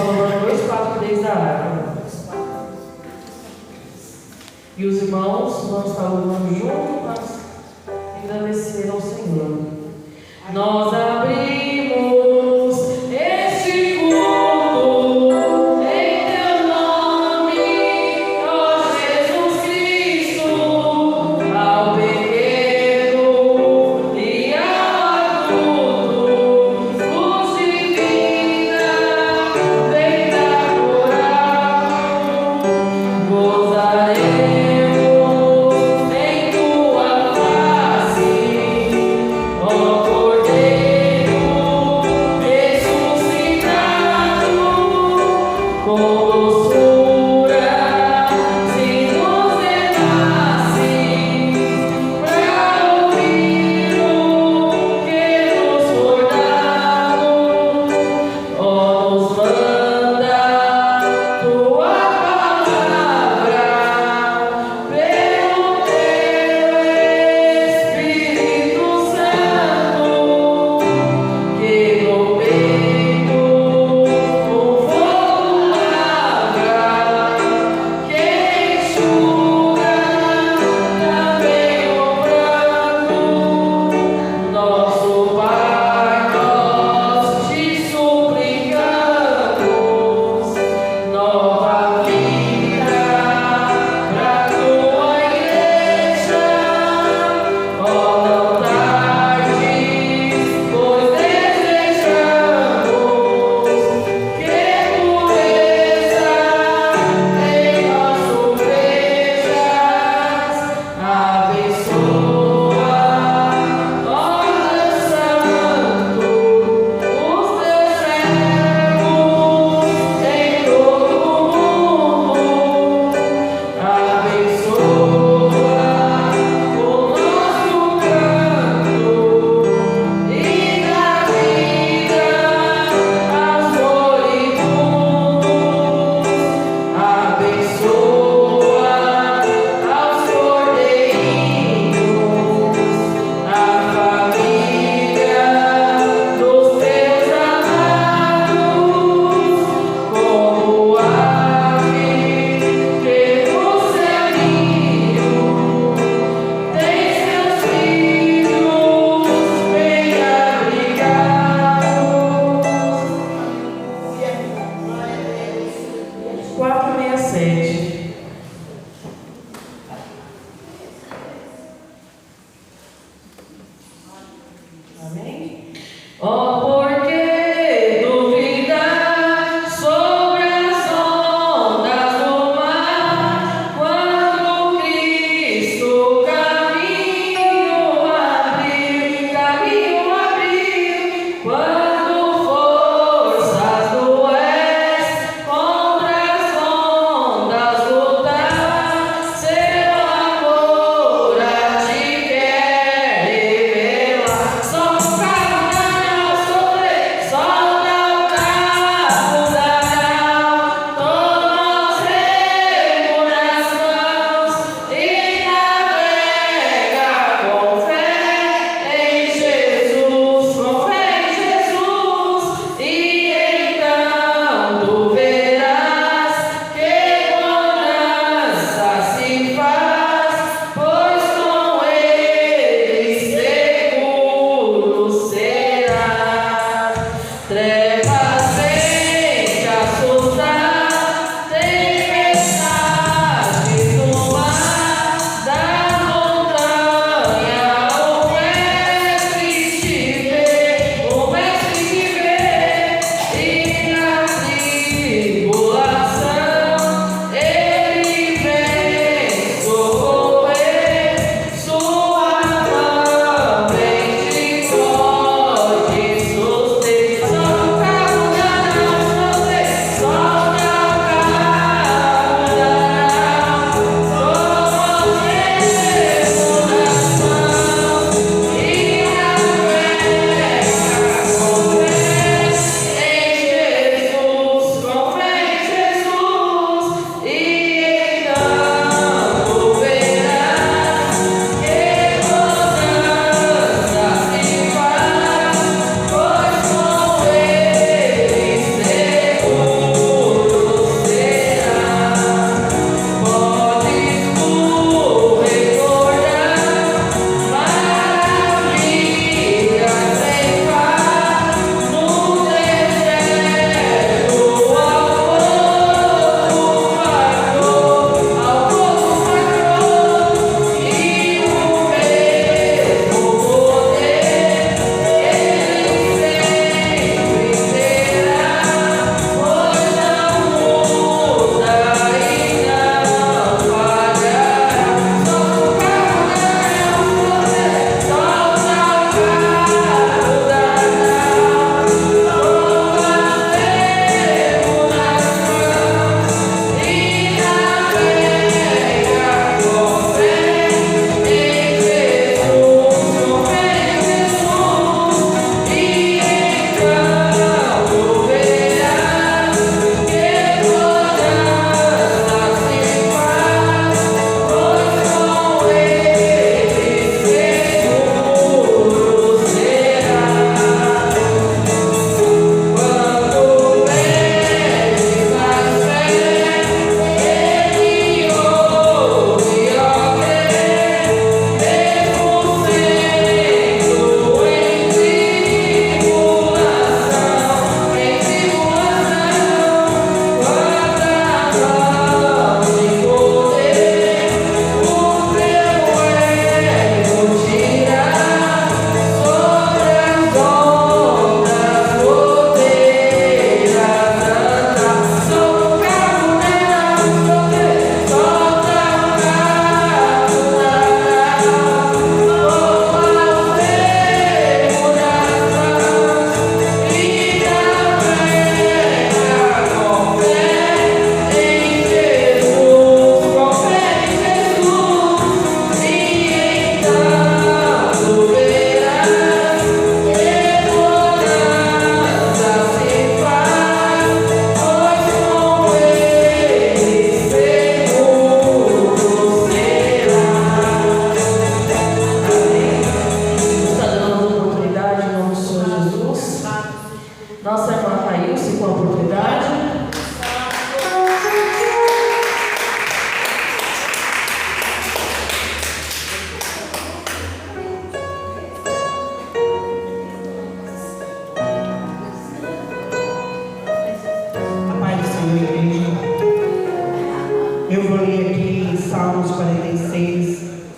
Romano 2,4 desde a água. E os irmãos vão estar louvando junto, mas agradecer ao Senhor. Nós abrimos este culto em teu nome, ó Jesus Cristo, ao pequeno e ao adulto, luz divina, vem da coral, gozaremos em tua face, ó Cordeiro ressuscitado, com doçura se nos renasces, pra ouvir o que nos for dado, ó nos manda tua palavra, pelo teu Espírito Santo, que no peito o fogo lavra, que enxuga também o pranto. Nosso Pai, nós te suplicamos nova vida pra tua igreja, ó não tardes, pois desejamos que pureza em nosso vejas, abençoa, ó Deus Santo, os teus servos em todo o mundo, abençoa o nosso canto e dá vida aos moribundos, abençoa aos cordeirinhos, a família dos teus amados, como ave que no céu ninho tem seus filhos bem abrigados. 467. Amém? Ó, por que duvidar sobre as ondas do mar, quando Cristo caminho abriu, quando forças do oeste contra as ondas do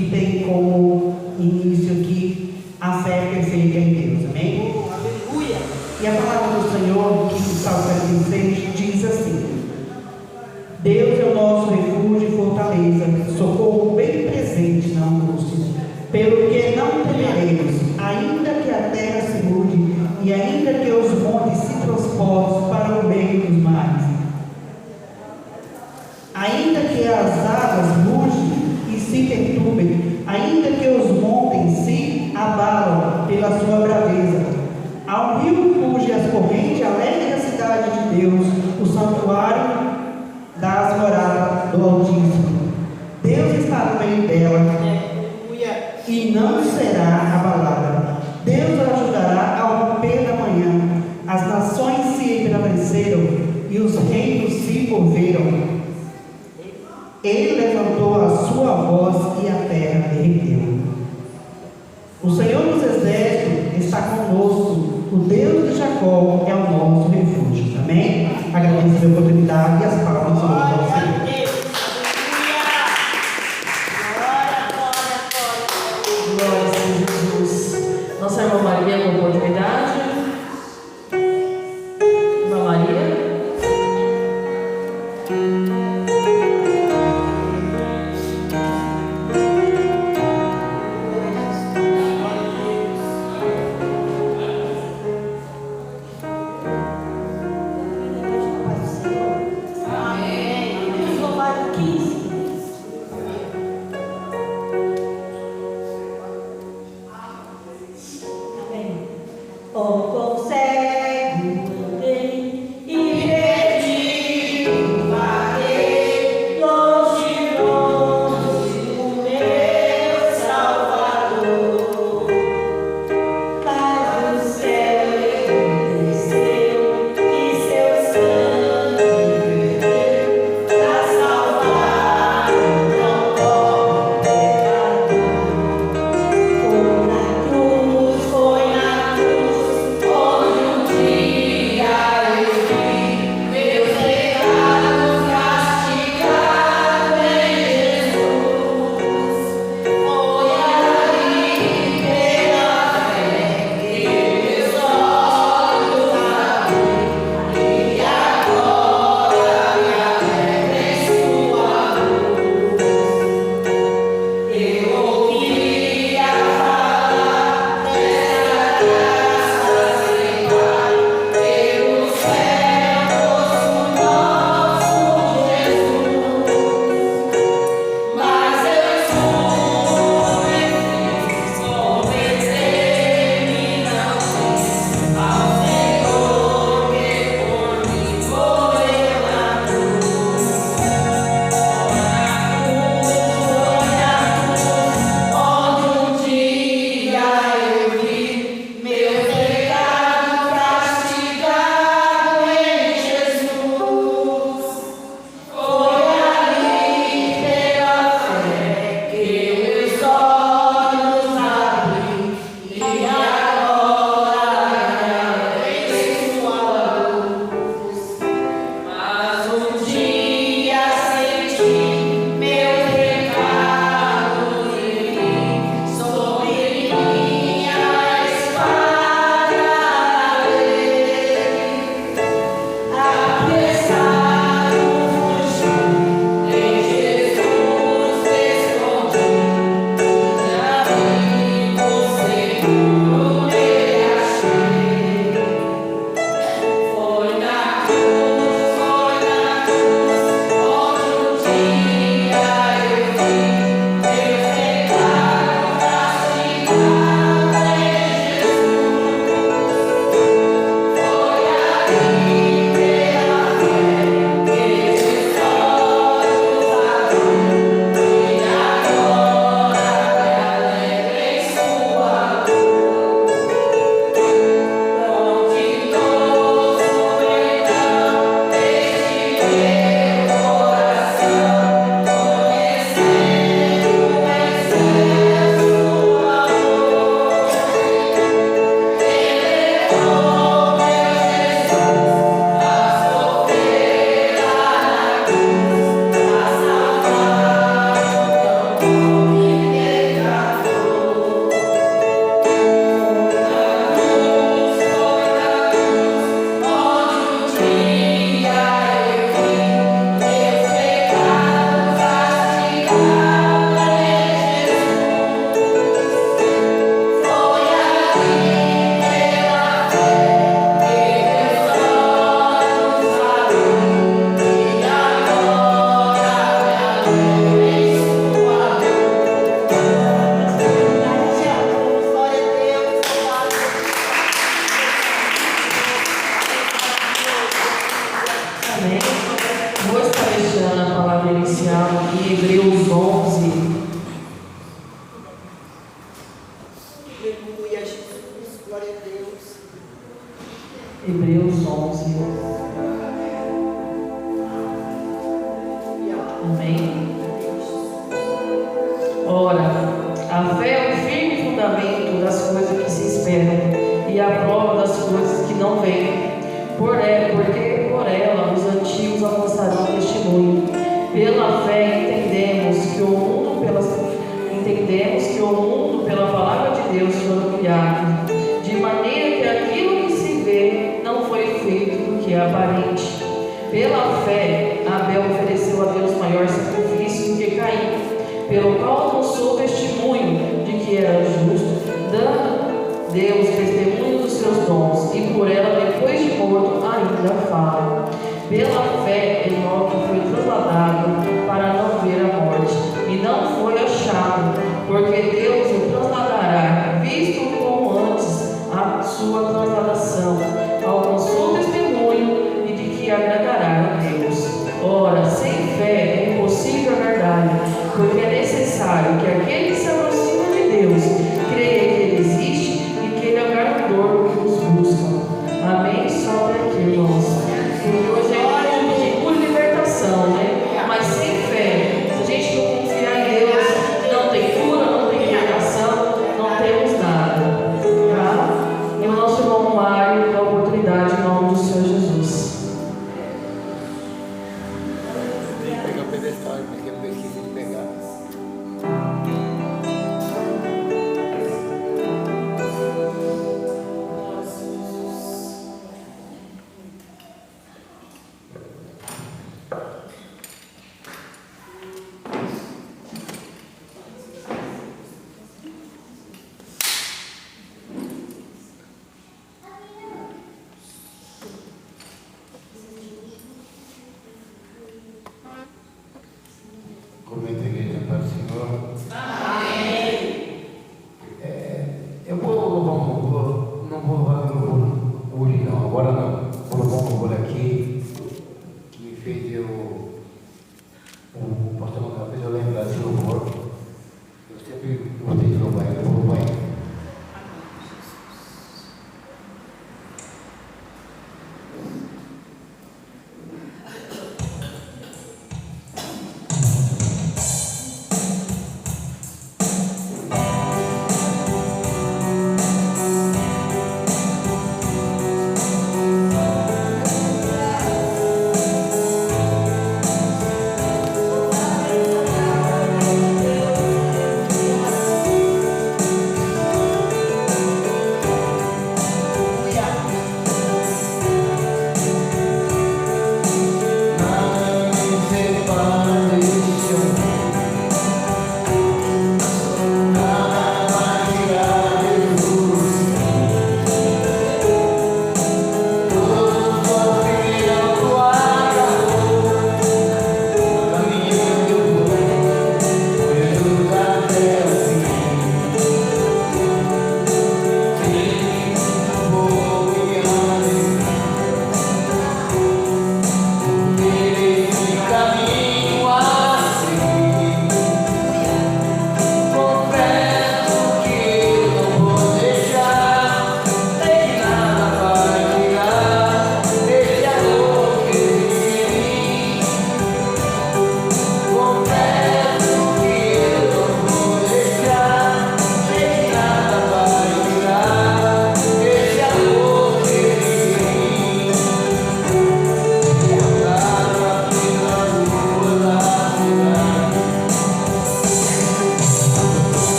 que tem como início aqui a fé perfeita em Deus, amém? Aleluia! E a palavra do Senhor, que no Salmo 46, diz assim: Deus é o nosso refúgio e fortaleza, socorro bem presente na angústia, pelo que não temeremos, ainda que a terra se mude, e ainda que os montes se transportem para o meio dos mares, ainda que as águas murchem e se perturbem, ainda que os montes se abalam pela sua braveza, ao rio cujas correntes alegre a cidade de Deus, o santuário das moradas do Altíssimo. Deus está no meio dela e não será abalada. Deus a ajudará ao romper da manhã. As nações se embreveceram e os reinos se moveram. Ele levantou a sua voz e a terra derreteu. O Senhor dos Exércitos está conosco. O Deus de Jacó é o nosso refúgio. Amém? Agradeço a oportunidade e as palmas do nosso Senhor. Glória a Jesus. Nossa irmã Maria, com oportunidade. Irmã Maria. Amém. Amém? Vou estar deixando a palavra inicial em Hebreus 11. Aleluia, Jesus, glória a Deus. Hebreus 11. Amém? Ora, a fé é o firme fundamento das coisas que se esperam e a prova das coisas que não veem. Porque por ela os antigos alcançarão testemunho. Pela fé entendemos que o mundo pela palavra de Deus foi criado, de maneira que aquilo que se vê não foi feito do que é aparente. Pela fé, Abel ofereceu a Deus maior sacrifício do que Caim, pelo qual alcançou testemunho de que era justo, dando Deus testemunho dos seus dons, e por ela, depois de morto, ainda fala. Pela fé, Enoque foi trasladado para não ver a morte, e não foi achado, porque Deus o trasladará, visto como antes a sua transladação alcançou testemunho e de que agradará a Deus. Ora, sem fé é impossível agradar-lhe, porque é necessário que aquele que se aproxima de Deus creia que Ele existe e que Ele é o galardador do que os buscam. Amém? Sobe aqui, irmãos. Porque hoje é um culto de cura e libertação, né? Mas sem fé, se a gente não confiar em Deus, não tem cura, não tem libertação, não temos nada. Tá? E o nosso irmão Mário dá a oportunidade em nome do Senhor Jesus. Pega o pedestal, porque eu preciso pegar. Comenta a igreja para o Senhor. Amém. Eu vou louvar um louvor, não vou louvar um louvor hoje não, agora não. Vou louvar um louvor aqui que fez o pastor Manuel fez eu lembrar desse louvor. Eu sempre gostei de louvar ele, eu vou louvar ele.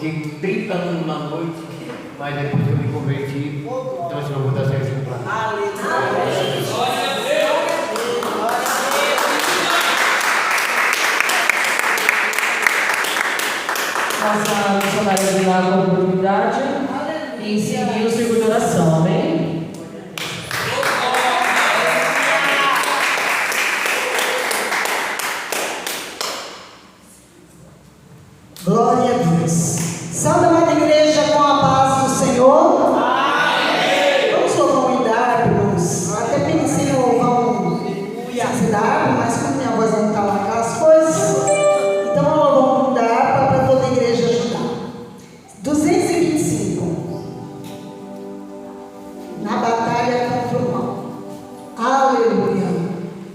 fiquei 30 anos na noite, mas depois que eu me converti, então eu vou dar certo para mim. Nossa missionária de lá com oportunidade e seguir o círculo de oração, amém? Glória a Deus. Salve, amada igreja, com a paz do Senhor. Amém. Vamos louvar um dar, irmãos. Eu até pensei em louvar um dar, mas como minha voz não está lá aquelas coisas, então eu louvar um dar para toda a igreja ajudar. 225. Na batalha contra o mal. Aleluia.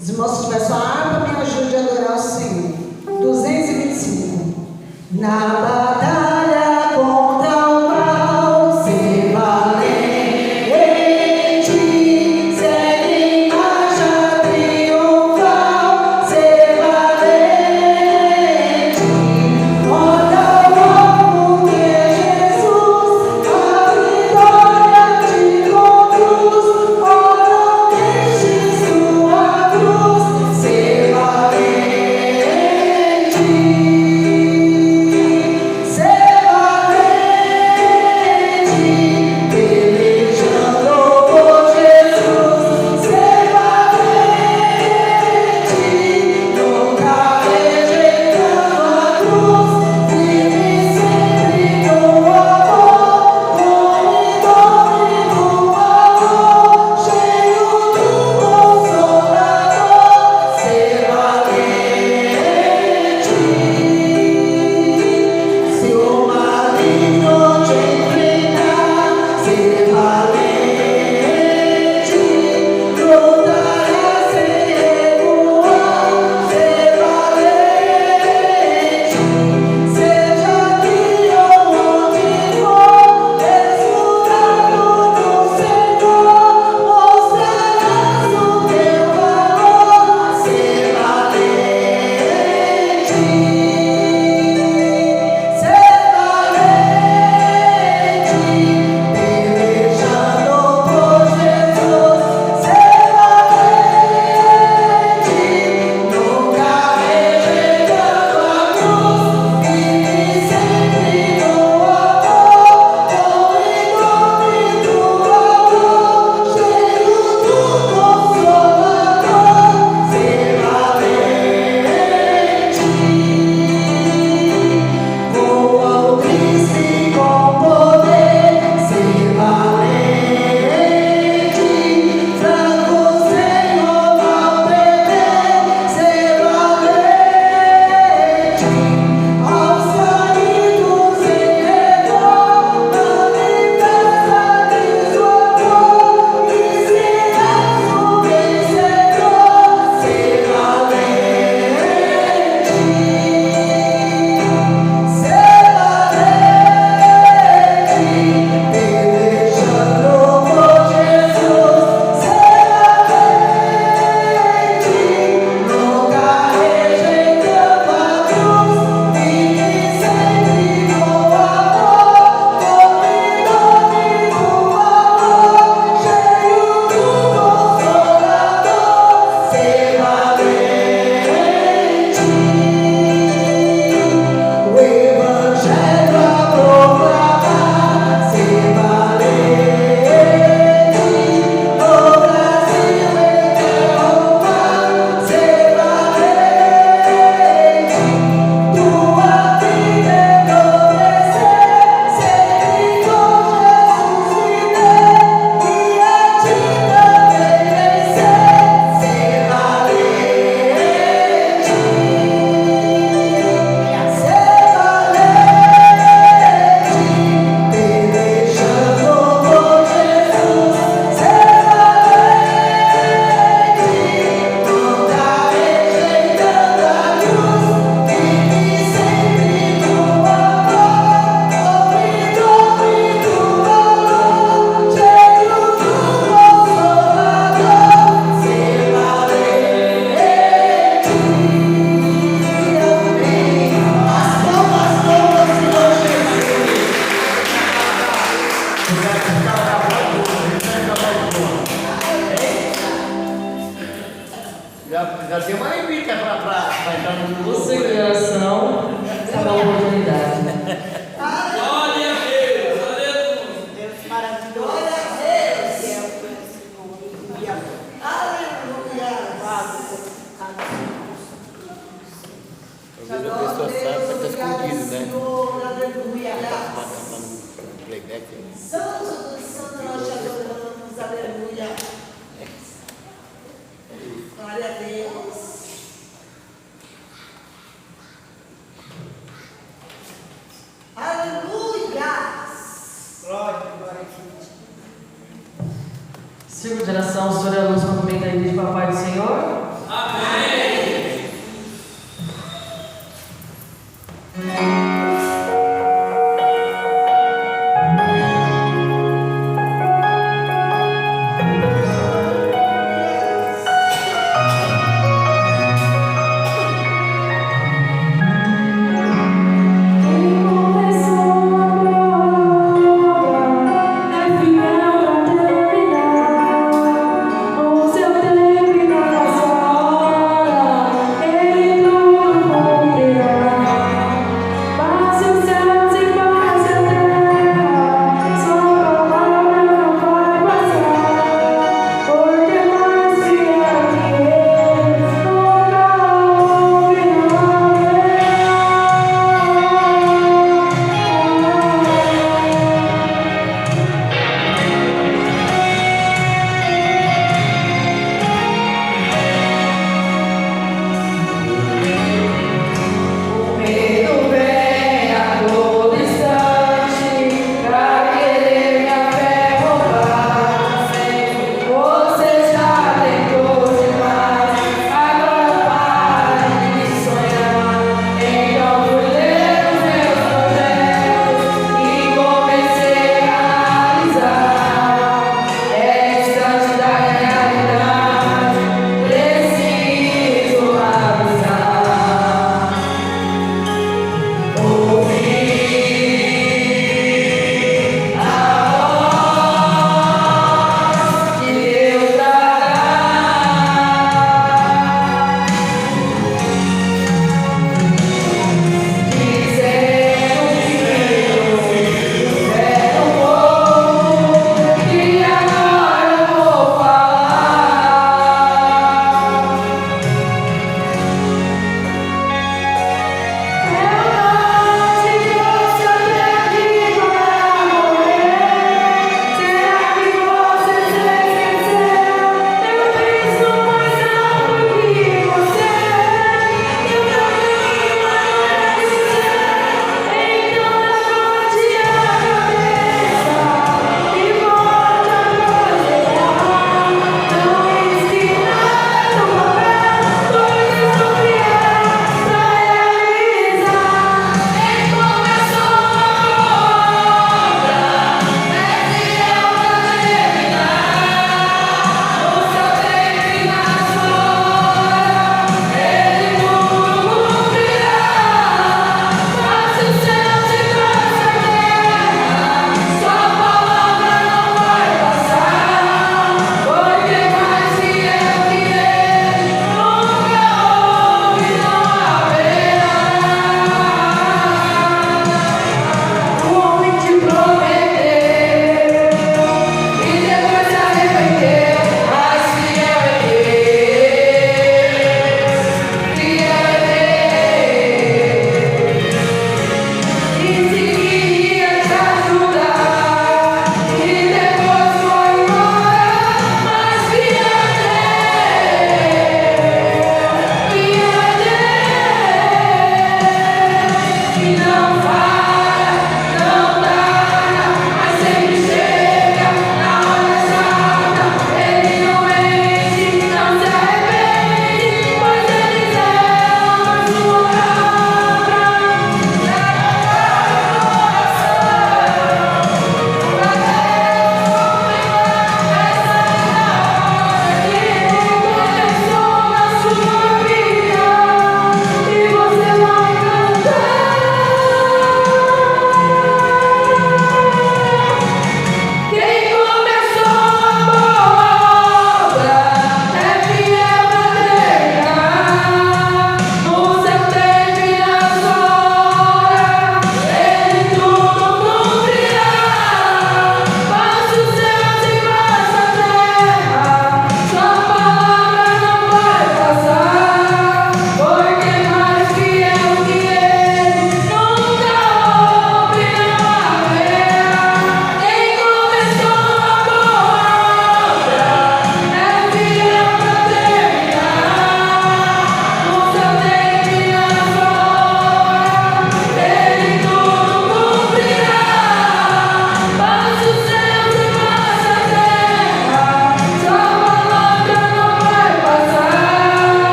Os irmãos, se tiver sua harpa, me ajude a adorar o Senhor. 225. Na batalha contra o mal, ser valente, segue em marcha triunfal, ser valente, roda o alvo de Jesus, a vitória te conduz, ora deixe sua cruz, ser valente. Obrigado, escondido, né? Senhor. Aleluia. Playback. Santo dos santos, nós te adoramos. Aleluia. Glória a Deus. Aleluia. Glória. Círculo de oração, o Senhor é a luz, cumprimenta a igreja com a paz do Senhor. Vai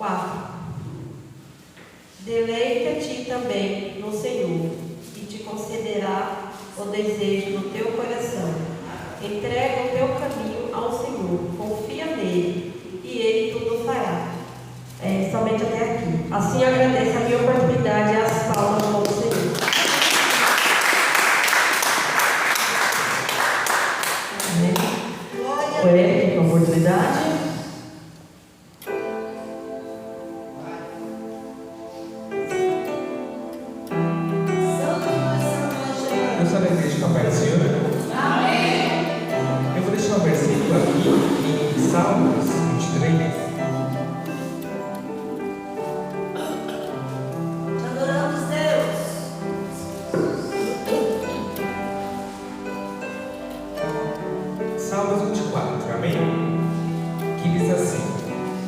4. Deleita-te também no Senhor, e te concederá o desejo do teu coração. Entrega o teu caminho ao Senhor, confia nele, e ele tudo fará. Somente até aqui. Assim agradeço a minha oportunidade e as palmas ao Senhor. Ué, com oportunidade. Eu sou da igreja com a paz do Senhor. Amém. Eu vou deixar um versículo aqui em Salmos 23. Adoramos Deus. Salmos 24, amém? Que diz assim: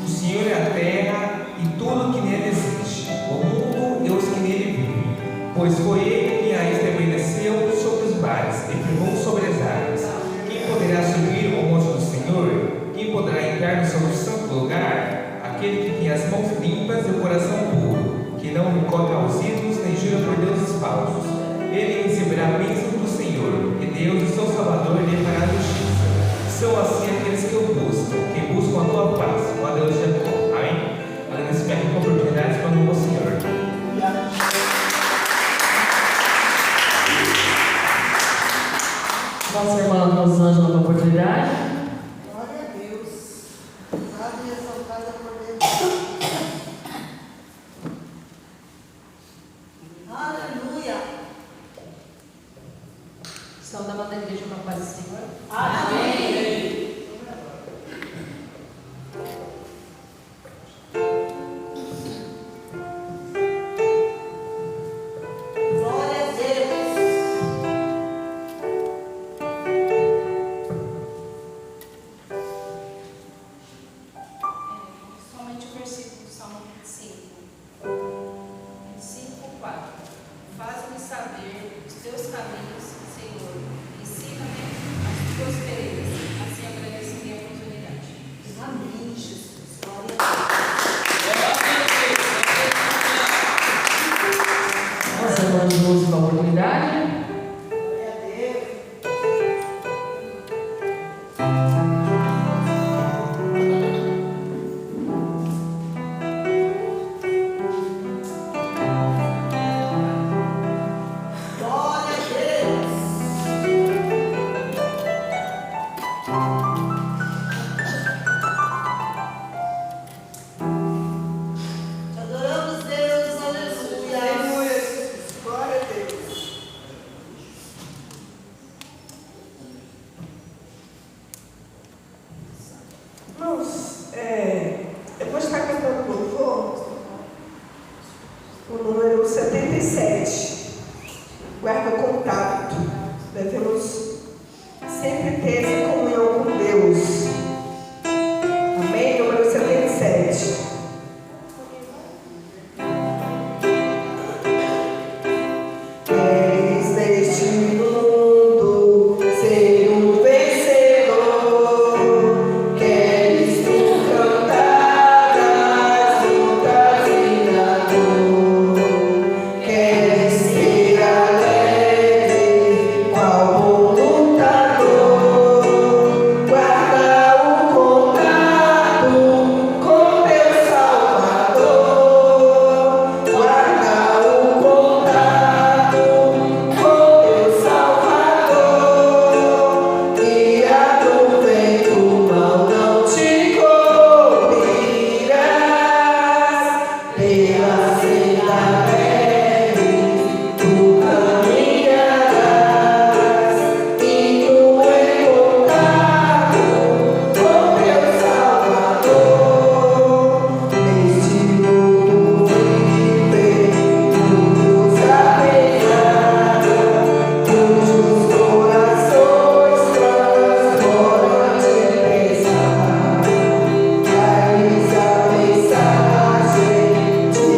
o Senhor é a terra e tudo que nele existe, o mundo e os que nele vivem, pois foi ele que a estabeleceu sobre os mares e firmou sobre as águas. Quem poderá subir ao monte do Senhor? Quem poderá entrar no seu santo lugar? Aquele que tem as mãos limpas e o coração puro, que não recorre aos ídolos nem jura por deuses falsos. Ele receberá a bênção do Senhor, e Deus, o seu Salvador, lhe fará justiça. São assim aqueles que o buscam, que buscam a tua paz, ó Deus de Jacó. Amém? Além desse pé com oportunidades para o Senhor. Nossa irmã Rosângela com oportunidade. Glória a Deus. Sabe e exaltada por Deus. Aleluia. São da Mãe da Igreja com a paz do Senhor. Amém. Glória a Deus. Somente o versículo do Salmo 25, 4. Faz-me saber os teus caminhos, Senhor, ensina-me as tuas veredas, assim agradeço a minha oportunidade. Amém, Jesus. Glória a Nossa irmã de Luz com oportunidade. Deus. Glória a Deus. Adoramos Deus, aleluia. Glória a Deus. Irmãos, depois de estar cantando louvor, o número 77, guarda o contato. Devemos sempre ter essa comunhão com Deus. Amém? Número 77. Queres neste mundo ser um vencedor? Queres tu cantar as lutas e na dor? Queres ser alegre, qual bom lutador? Guarda o contato com teu Salvador. Guarda o contato com teu Salvador. E a do vento mal não te cobrirás. Pela senda leve tu caminharás, indo em contato com teu Salvador. Neste mundo viver, muitos apesar, cujos corações transbordam de pensar. Traz a mensagem de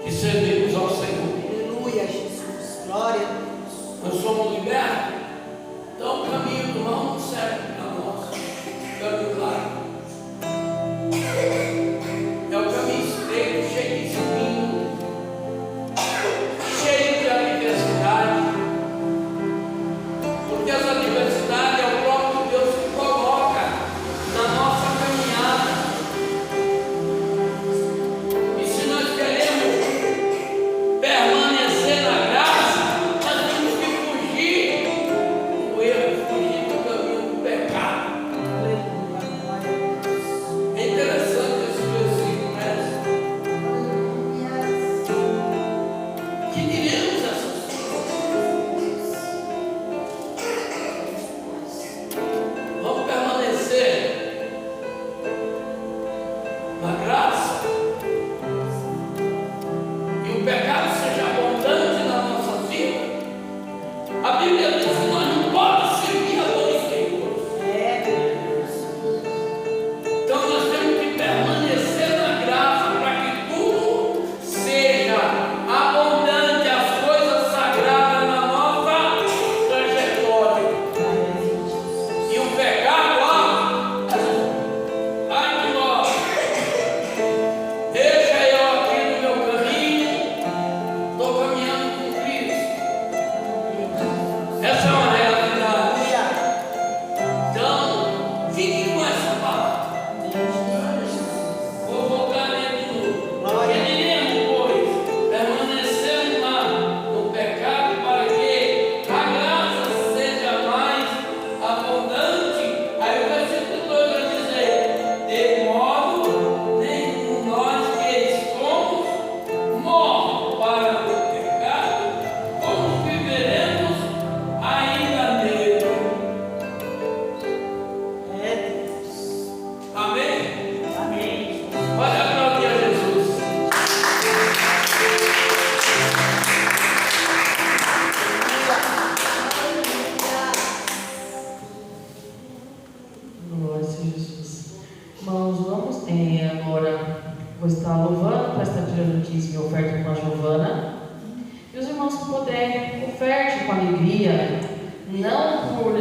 que servimos ao Senhor. Aleluia, Jesus. Glória a Deus. Nós somos libertos. Então o caminho do mal não serve para nós. Caminho largo. É o caminho estreito, cheio de espinho, cheio de adversidade. Porque as adversidades é o próprio Deus que coloca na nossa caminhada. E se nós queremos permanecer na graça, nós temos que fugir do erro, fugir do caminho do pecado. É interessante esse versículo, né? Que diremos essas coisas? Vamos permanecer na graça e o pecado seja abundante na nossa vida. A Bíblia diz que nós não podemos servir a dois senhores. Então nós temos que permanecer na graça para que tudo seja abundante, as coisas sagradas na nossa trajetória. E o pecado, ai que nós, deixa eu aqui no meu caminho, estou caminhando com Cristo. Essa é uma realidade. Então, fique com essa palavra. Vou voltar nele de novo. Queremos, pois, permanecendo lá no pecado para que a graça seja mais abundante. Aí o versículo 2 vai dizer: de modo nenhum nós que somos mortos para o pecado, como viveremos ainda nele. Amém? Amém. Olha para o Jesus. Glória a Jesus. Irmãos, vamos agora, vou estar louvando, prestadinha no dízimo e oferta com a Giovana. E os irmãos que puderem, oferte com alegria, não por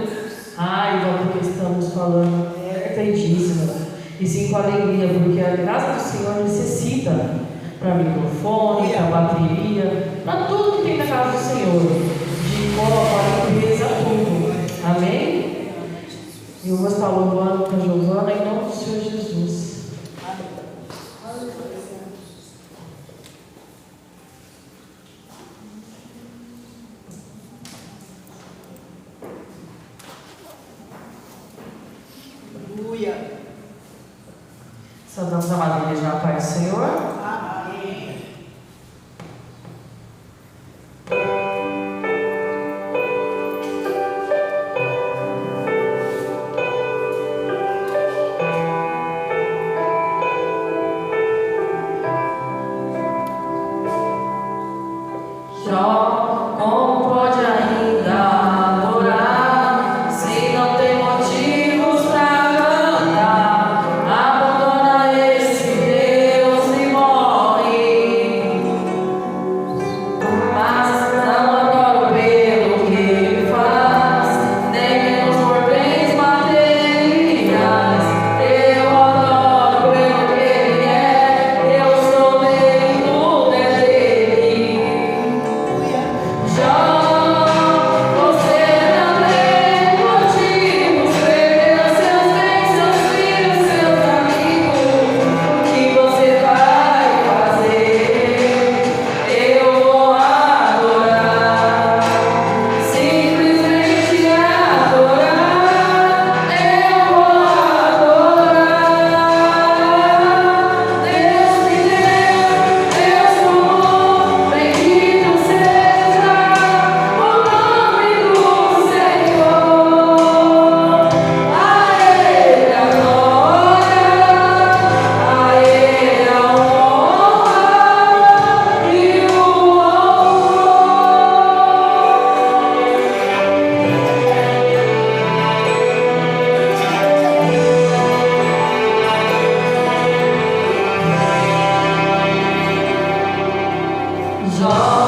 raiva, porque estamos falando oferta e dízimo, e sim com alegria, porque a graça do Senhor necessita para microfone, para bateria, para tudo que tem na casa do Senhor, de copa, limpeza, tudo. Amém? E eu vou estar louvando com a Giovana em nome do Senhor Jesus. Aleluia. Saudamos a Maria já, Pai do Senhor. Amém. Jó, como pode ainda adorar, se não tem motivos para cantar? Abandona esse Deus e morre. Mas não adoro pelo que ele faz, nem menos por bens materiais. Eu adoro pelo que ele é, eu sou dele, tudo é dele. Senhor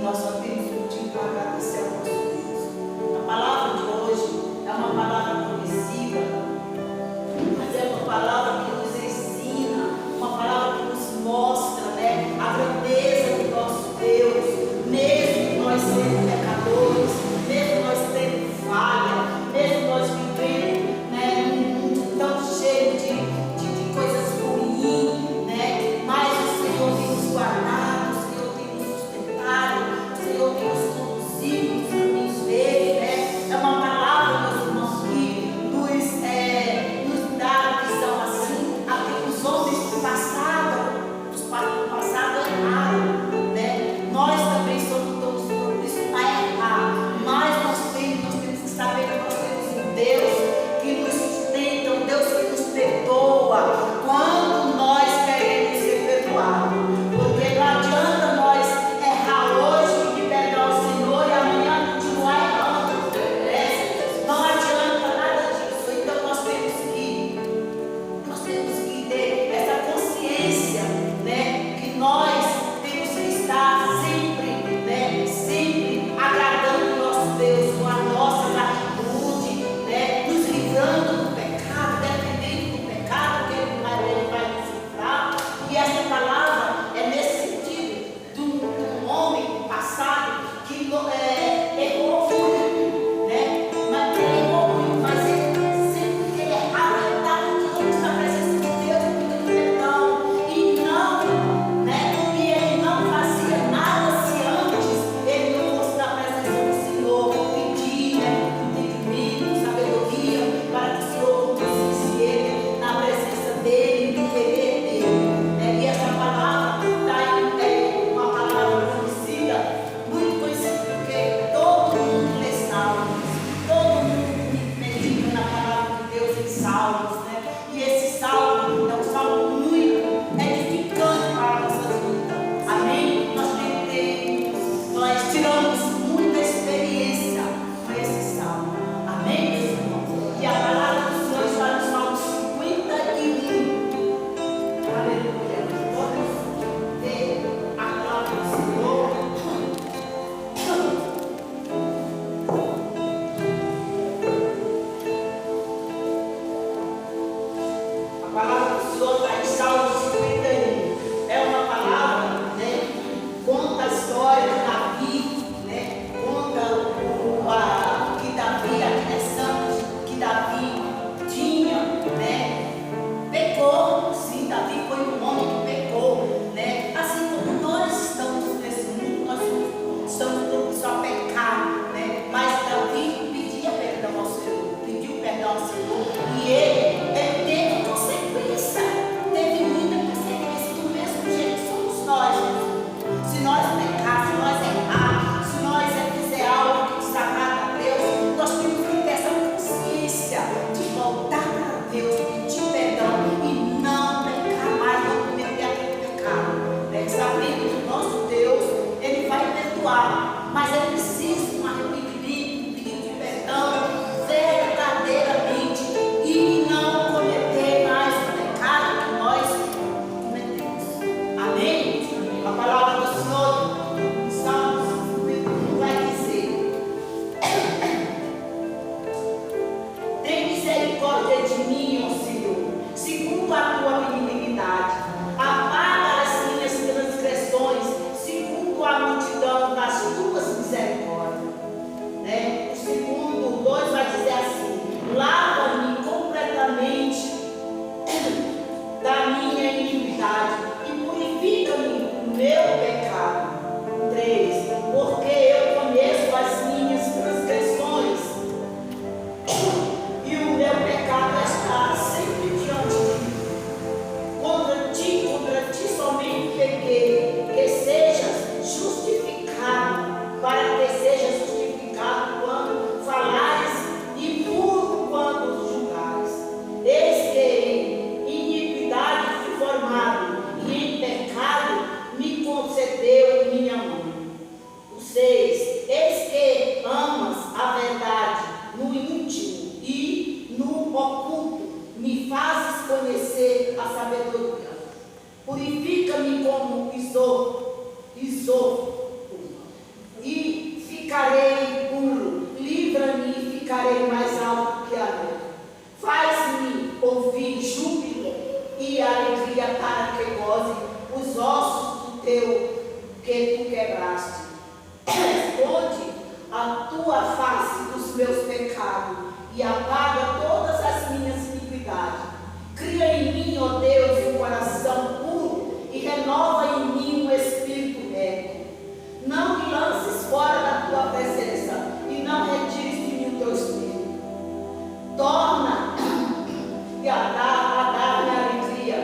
nós só temos motivo para agradecer ao nosso Deus. A palavra de hoje é uma palavra conhecida, mas é uma palavra que nos ensina, uma palavra que nos mostra, né, a grandeza do nosso Deus, mesmo nós sendo pecadores, mesmo nós tendo falha, mesmo nós vivendo, né, num mundo tão cheio de coisas ruins, né, mas o Senhor tem nos guardado, o Senhor tem nos sustentado, o Senhor tem nos conduzido nos caminhos dele, né? É uma palavra, meus irmãos, que nos dá a visão assim, aqueles homens do passado erraram, né? Nós também somos todos propícios a errar, mas nós temos que saber que nós temos um Deus que nos sustenta, um Deus que nos perdoa quando nós queremos ser perdoados, porque não adianta nós errar hoje, pedir perdão ao Senhor e amanhã continuar errando, né? Não adianta nada disso. Então nós temos que ter essa consciência, né, que nós temos que estar sempre, né, sempre agradando o nosso Deus com a nossa atitude, né, nos livrando do pecado, dependendo do pecado que Ele vai nos livrar. E essa palavra é nesse sentido de um homem passado que errou muito, né? Mas ele errou muito, mas ele sempre que ele errava, ele estava diante da presença de Deus, pedindo perdão, e não, né? E ele não fazia nada se antes ele não fosse na presença do Senhor, pedir, né, entendimento, sabedoria, para que o Senhor conduzisse ele na presença dele, no querer dele, né? E essa palavra é uma palavra conhecida, muito conhecida, porque todo mundo lê salmos, todo mundo medita na palavra de Deus em salmos, né? E esse salmo é um salmo muito edificante para a nossa vida. Amém? Nós tiramos muita experiência com esse salmo. Amém, meus irmãos? E a palavra do Senhor está no Salmo 51. Aleluia. Vamos ver a palavra do Senhor. A palavra do Senhor está em Salmo 51. É uma palavra, né? Conta a história de Davi, né? Conta o que Davi, a direção que Davi tinha, né? Pecou, sim, Davi foi um homem que pecou, né? Assim como nós estamos nesse mundo, nós estamos todos a pecar, né? Mas Davi pedia perdão ao Senhor, pediu perdão ao Senhor, e ele teve consequência, teve muita consequência, do mesmo jeito que somos nós. Se nós pecar, se nós errar, se nós fizer algo que desagrada a Deus, nós temos que ter essa consciência de voltar para Deus, pedir perdão e não pecar mais, não cometer aquele pecado, né? Sabendo que o nosso Deus, Ele vai perdoar, mas é preciso um arrependimento, um pedido de perdão verdadeiramente e não cometer mais o pecado que nós cometemos. Amém? A palavra do Senhor, em Salmos 51, vai dizer: tem misericórdia de mim, ó Senhor, segundo a tua benignidade, apaga as minhas transgressões, segundo a multidão das tuas misericórdias. Né? O segundo 2 vai dizer assim: lava-me completamente da minha iniquidade e purifica-me do meu pecado. 3, porque eu conheço as minhas transgressões e o meu pecado está sempre diante de mim. Contra ti somente pequei, que sejas justificado, para que sejas justificado quando falares e puro quando julgares. Eis que em iniquidade fui formado, e em pecado me concedeu minha mão. O 6, eis que amas a verdade no íntimo e no oculto, me fazes conhecer a sabedoria. Purifica-me como isopo, tu quebraste. Esconde a tua face dos meus pecados e apaga todas as minhas iniquidades. Cria em mim, ó Deus, um coração puro e renova em mim um espírito reto. Não me lances fora da tua presença e não retires de mim o teu espírito. Torna e a dar-me a alegria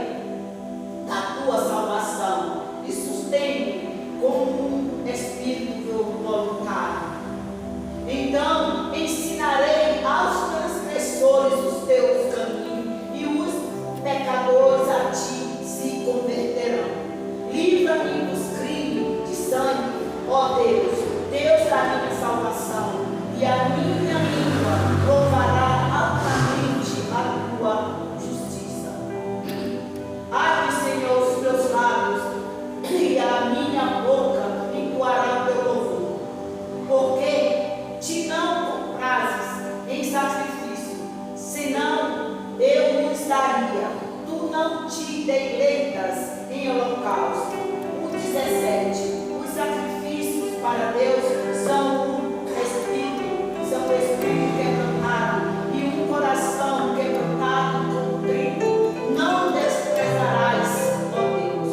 da tua salvação e sustente-me com um espírito voluntário. Então ensinarei aos transgressores os teus caminhos e os pecadores a ti se converterão. Livra-me dos crimes de sangue, ó Deus, Deus da minha salvação, e a minha língua louvará altamente a tua justiça. Abre, Senhor, os meus lábios, e a minha boca entoará o teu louvor, porque te não comprases em sacrifício, senão eu os daria. Tu não te deleitas em holocausto. O 17. Os sacrifícios para Deus são um espírito quebrantado e um coração quebrantado e contrito. Não desprezarás, ó Deus.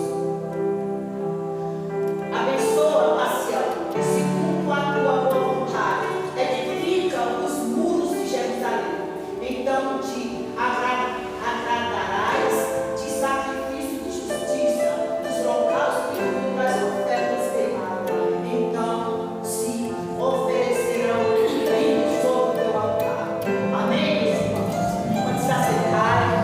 Abençoa a Sião, segundo a tua vontade. Edifica os muros de Jerusalém. Então te agradarás de sacrifício de justiça, dos holocaustos e das ofertas queimadas. Então se oferecerão vinhos sobre o teu altar. Amém, meus irmãos? Quando se acertarem,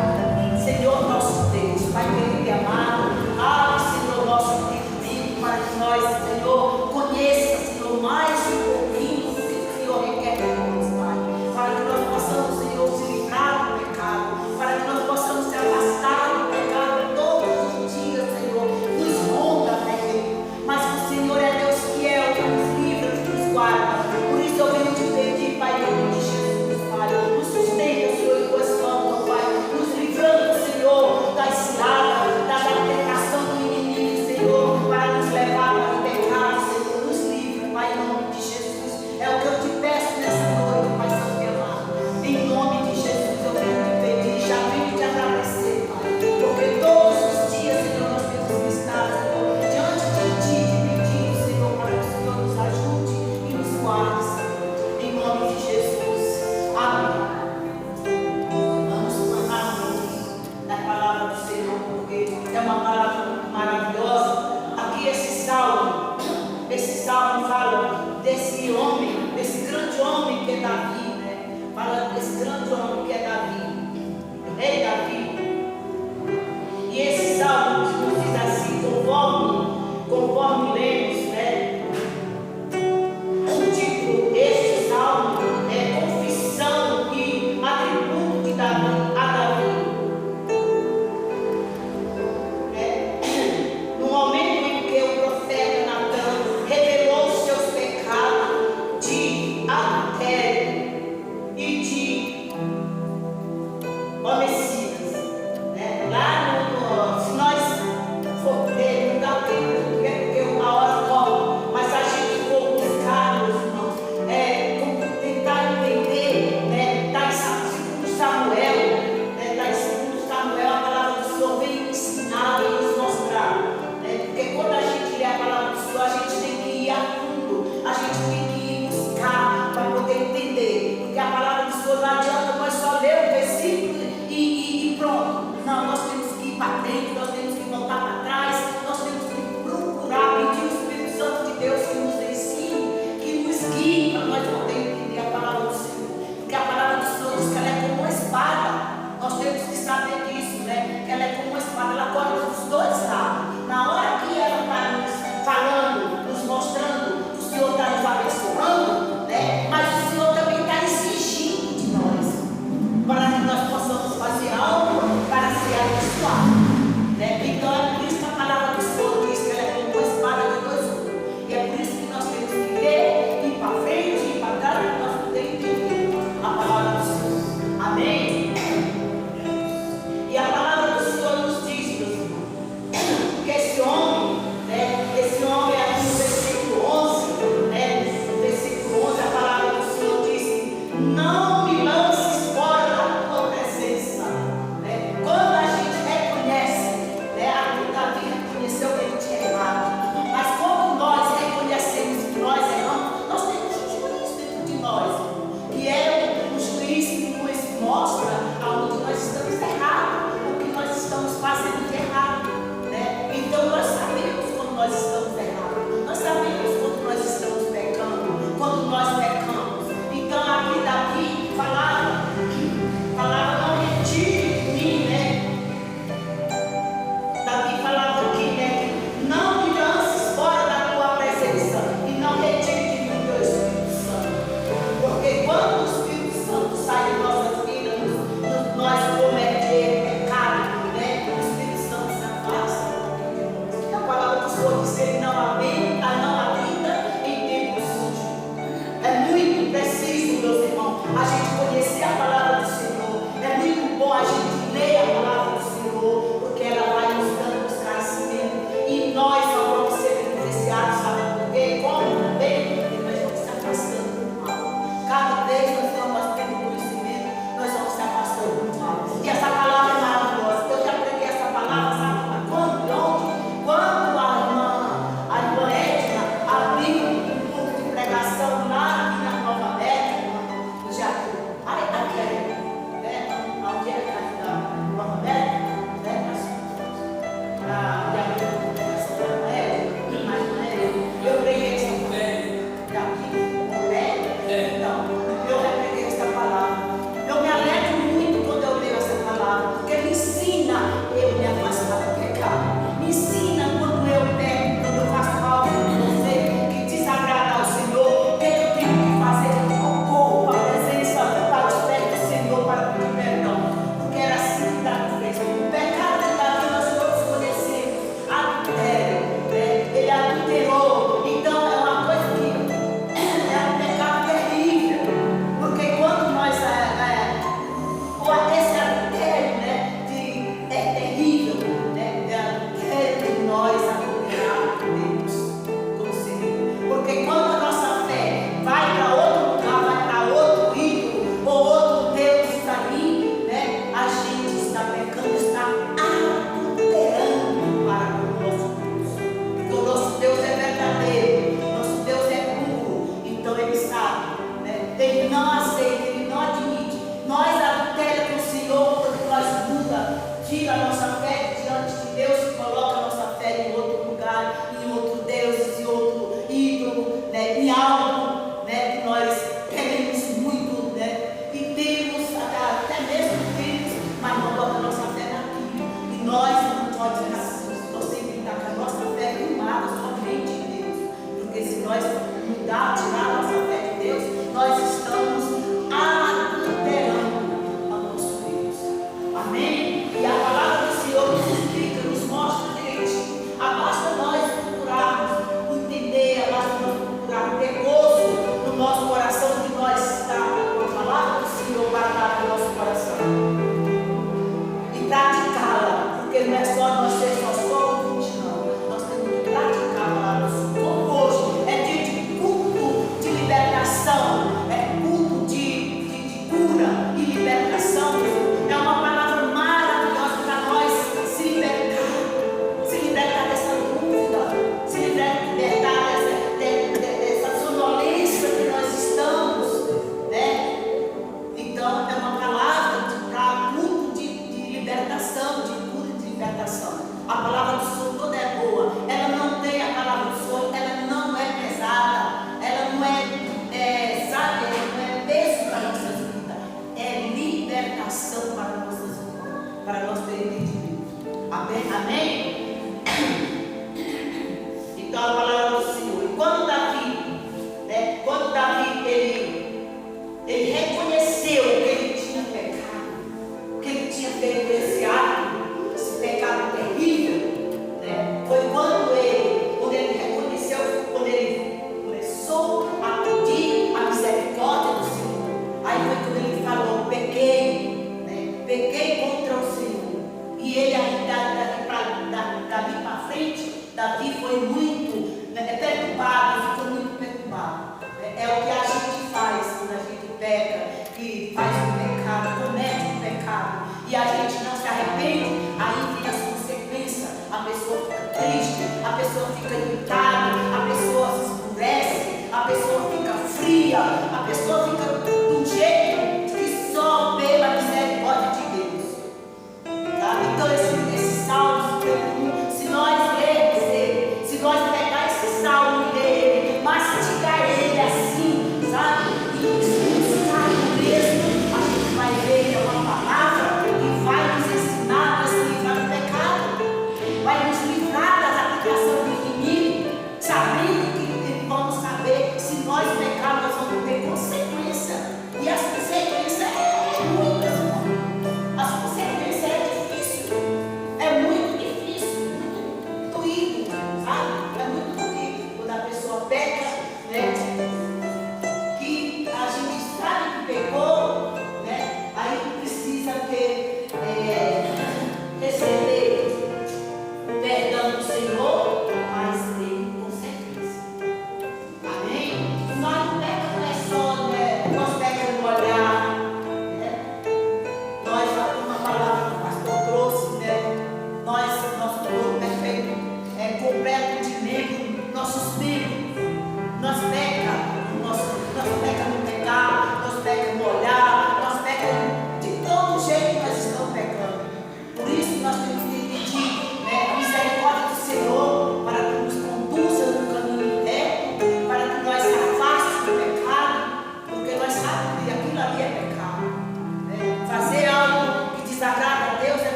Senhor nosso Deus, Pai querido e amado, abre, Senhor, nosso entendimento para que nós, Senhor, conheça, Senhor, mais um pouquinho do que o Senhor requer de nós, Pai. Para que nós possamos, Senhor, se livrar do pecado, para que nós possamos se afastar do pecado todos os dias, Senhor. Nos ronda, Pai querido. Mas o Senhor é Deus fiel, que nos livra, que nos guarda. Por isso eu venho te pedir, Pai, em nome de Jesus, Pai. Nos sustenta, Senhor, em tuas mãos, Pai. Nos livrando, Senhor, das ciladas, da tentação do inimigo, Senhor, para nos levar ao pecado, Senhor. Nos livra, Pai, em nome de Jesus. É o que eu te peço nessa noite, Pai Santo e amado. Em nome de Jesus eu venho te pedir, já venho te agradecer, Pai. Porque todos os dias, Senhor, nós temos que estar, Senhor, diante de ti, te pedindo, Senhor, para que o Senhor nos ajude e nos guarde, Senhor. Em nome de Jesus. Amém. Vamos tornar da palavra do Senhor, porque é uma palavra muito maravilhosa. Aqui esse salmo fala desse homem, desse grande homem que é Davi, né? Fala desse grande homem que é Davi, o rei Davi. E esse salmo nos diz assim, conforme lemos, né? O título deste salmo é Confissão e Atributo de Davi a Davi. No momento em que o profeta Natan revelou seus pecados de adultério e de homicidas, né? Lá no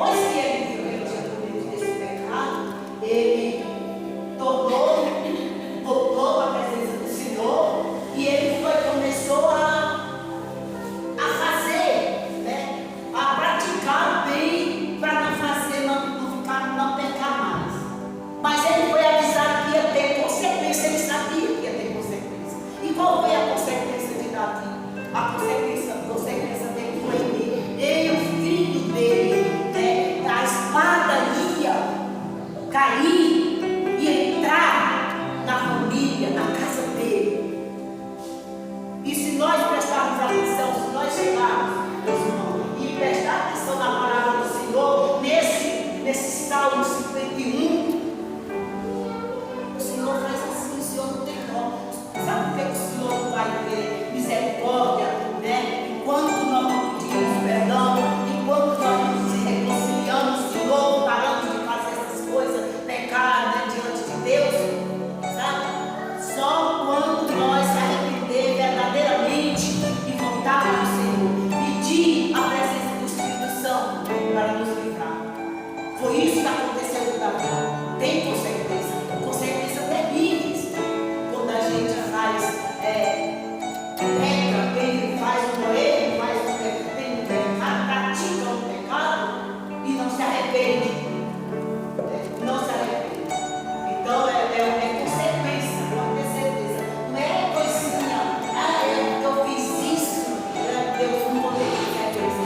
depois que ele viu que ele tinha cometido esse pecado, ele voltou à presença do Senhor e ele começou a fazer, né, a praticar o bem para não pecar mais. Mas ele foi avisado que ia ter consequência, ele sabia que ia ter consequência. E qual foi a consequência de Davi? A consequência dele foi ele, o filho dele, né, a espada ia cair e entrar na família, na casa dele. E se nós prestarmos atenção, se nós chegarmos, meus irmãos, e prestar atenção na palavra do Senhor, nesse Salmo 51, o Senhor faz assim, o Senhor não tem dó. Sabe por que o Senhor não vai ter misericórdia, né? Enquanto nós não pedimos perdão, enquanto nós não nos reconciliamos, o Senhor paramos de fazer essas coisas, pecar, né, diante de Deus, sabe? Só quando nós se arrepender verdadeiramente e voltar para o Senhor, pedir a presença do Espírito Santo para nos livrar. Foi isso que aconteceu com Davi. Tem consequências terríveis. Quando a gente faz, peca, ele faz um erro, faz um pecado, pratica um pecado e não se arrepende. Não se arrepende. Então é consequência, pode ter certeza. Não é coisinha, eu fiz isso, Deus não poderia ter isso.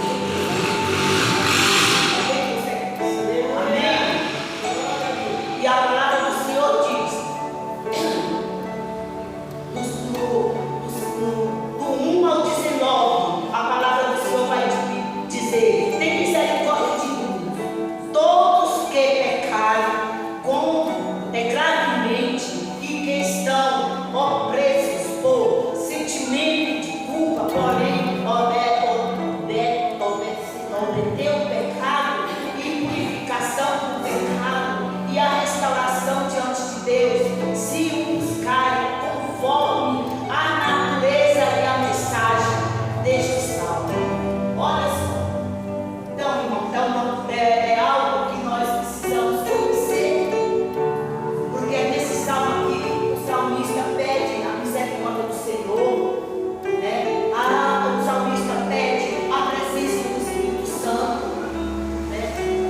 Amém? E a palavra do Senhor diz, do 1 ao 19, a palavra do Senhor vai dizer: tem misericórdia de mim, todos que pecaram gravemente e que estão opressos por sentimento de culpa, porém obter o pecado e purificação do pecado e a restauração diante de Deus, se o buscarem conforme a natureza e a mensagem deste salmo. Olha só. Então, irmão, é algo que nós precisamos conhecer, porque nesse salmo aqui o salmista pede a misericórdia do Senhor, né? O salmista pede a presença do Espírito Santo, né?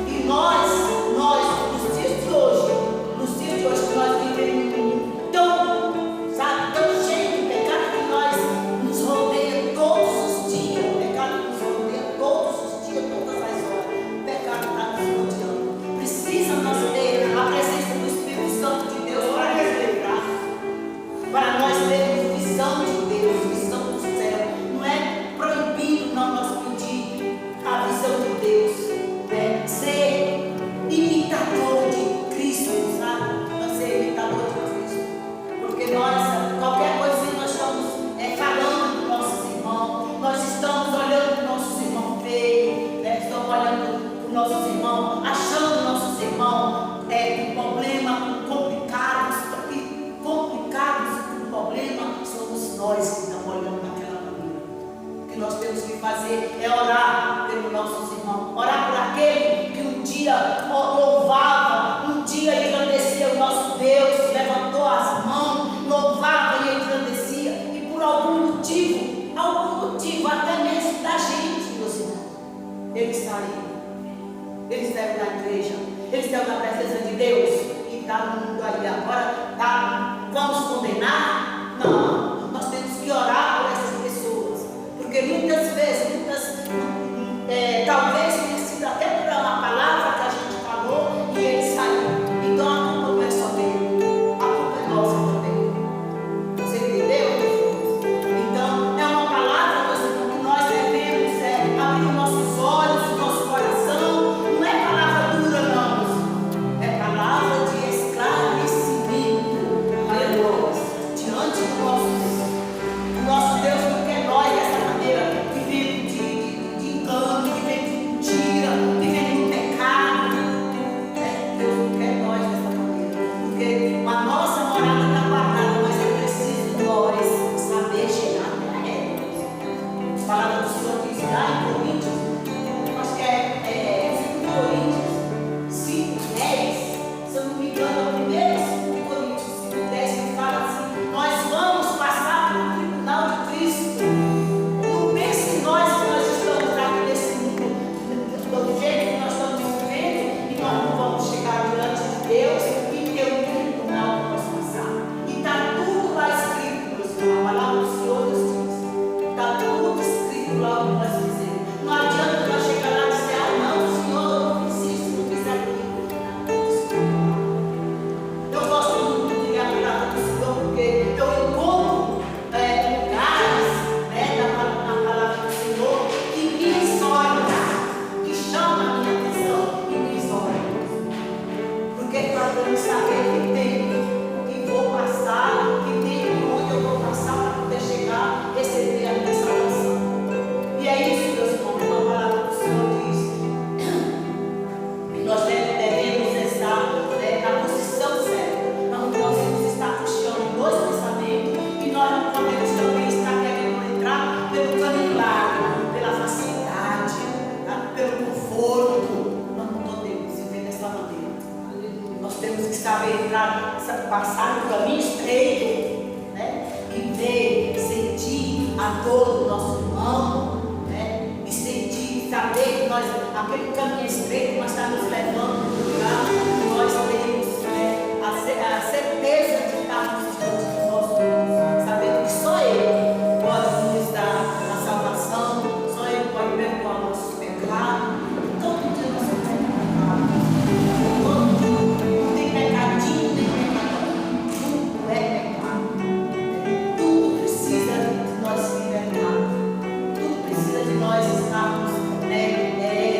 E nós nos dias de hoje nós vivemos um mundo tão cheio de pecado que nos rodeia todos os dias. O pecado nos rodeia todos os dias, todas as horas. O pecado está nos rodeando. Precisa nós ter a presença do Espírito Santo de Deus para nos livrar, para nós termos visão de Deus, visão do céu. Não é proibido não nós pedir a visão de Deus, né? Ser imitador de Cristo, sabe? Nós ser imitador de Cristo, porque qualquer coisinha nós estamos falando dos nossos irmãos, nós estamos olhando para os nossos irmãos feios, né? Estamos olhando para os nossos irmãos, achando nossos irmãos com problema, complicados, e com problema somos nós que estamos olhando daquela maneira. O que nós temos que fazer é orar pelos nossos irmãos, orar por aquele que um dia louvava, um dia engrandecia o nosso Deus, levantou as mãos, louvava e engrandecia, e por algum motivo, até mesmo da gente, meus irmãos, ele saiu. Eles saiu da igreja, eles saiu da presença de Deus e está no mundo aí agora. Vamos condenar? Não, nós temos que orar por essas pessoas, porque muitas vezes, talvez tenha sido até por uma palavra que a gente falou e ele saiu. Então a culpa não é só dele, a culpa é nossa também. Você entendeu? Então é uma palavra, meus irmãos, que nós devemos abrir os nossos olhos, o nosso coração. Não é palavra dura, não, é palavra de esclarecimento, aleluia, diante do nosso saber passar no caminho estreito, né? E ver, sentir a dor do nosso irmão, né? E sentir, saber que nós, aquele caminho estreito, nós estamos nos levando para o lugar que nós temos, né? A certeza de estarmos diante do nosso Deus, sabendo que só Ele pode nos dar a salvação, só Ele pode perdoar nossos pecados. Todo dia nós temos pecado. Todo dia. Não tem pecadinho, nem pecadinho. Tudo é pecado. Tudo precisa de nós se libertar. Tudo precisa de nós estarmos, né,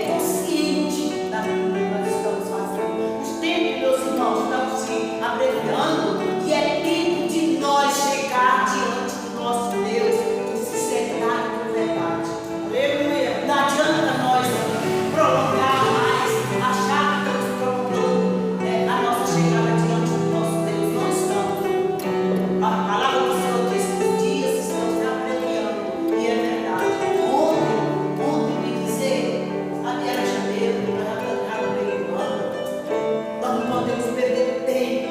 conscientes daquilo que nós estamos fazendo. Os tempos, meus irmãos, estão se abreviando e é tempo de nós chegar diante do nosso Deus com sinceridade e com verdade. Aleluia! Não adianta nós prolongar mais, achar que estamos prolongando, né, a nossa chegada diante do nosso Deus. Não estamos. A palavra do Senhor diz que os dias estão se abreviando e é verdade. Ontem me dizer, sabe, era janeiro, nós já estamos no meio do ano. Nós não podemos perder tempo